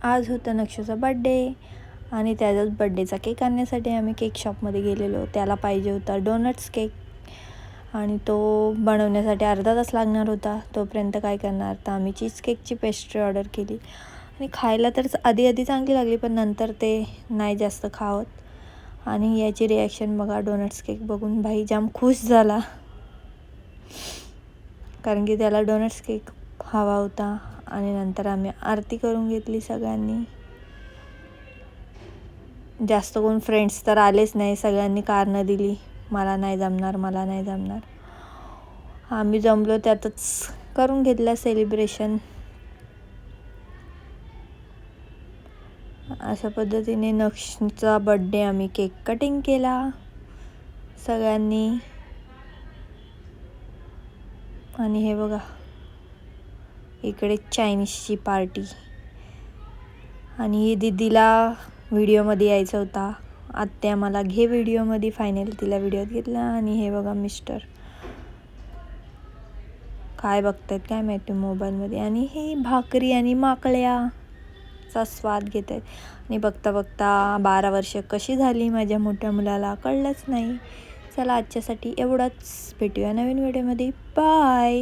आज होता नक्षूचा बड्डे आणि त्याचाच बड्डेचा केक आणण्यासाठी आम्ही केक शॉपमध्ये गेलेलो. त्याला पाहिजे होता डोनट्स केक आणि तो बनवण्यासाठी अर्धा तास लागणार होता. तोपर्यंत काय करणार, तर आम्ही चीज केकची पेस्ट्री ऑर्डर केली आणि खायला तर आधी चांगली लागली, पण नंतर ते नाही जास्त खावत. आणि याची रिॲक्शन बघा, डोनट्स केक बघून भाई जाम खुश झाला, कारण की त्याला डोनट्स केक हवा होता. आणि नंतर आम्ही आरती करून घेतली सगळ्यांनी. जास्त कोण फ्रेंड्स तर आलेच नाही, सगळ्यांनी कारणं दिली, मला नाही जमणार. आम्ही जमलो त्यातच करून घेतलं सेलिब्रेशन. अशा पद्धतीने नक्षचा बड्डे आम्ही केक कटिंग केला सगळ्यांनी. आणि हे बघा, इकडे चायनीजची पार्टी. आणि दीदीला व्हिडिओमध्ये यायचं होता, आत्या मला घे व्हिडिओमध्ये, फायनल तिला व्हिडिओत घेतला. आणि हे बघा मिस्टर काय बघतायत काय माहिती मोबाईलमध्ये, आणि हे भाकरी आणि माकळ्याचा स्वाद घेत आहेत. आणि बघता 12 वर्ष कशी झाली माझ्या मोठ्या मुलाला कळलंच नाही. चला आजच्यासाठी एवढंच, भेटूया नवीन व्हिडिओमध्ये. बाय.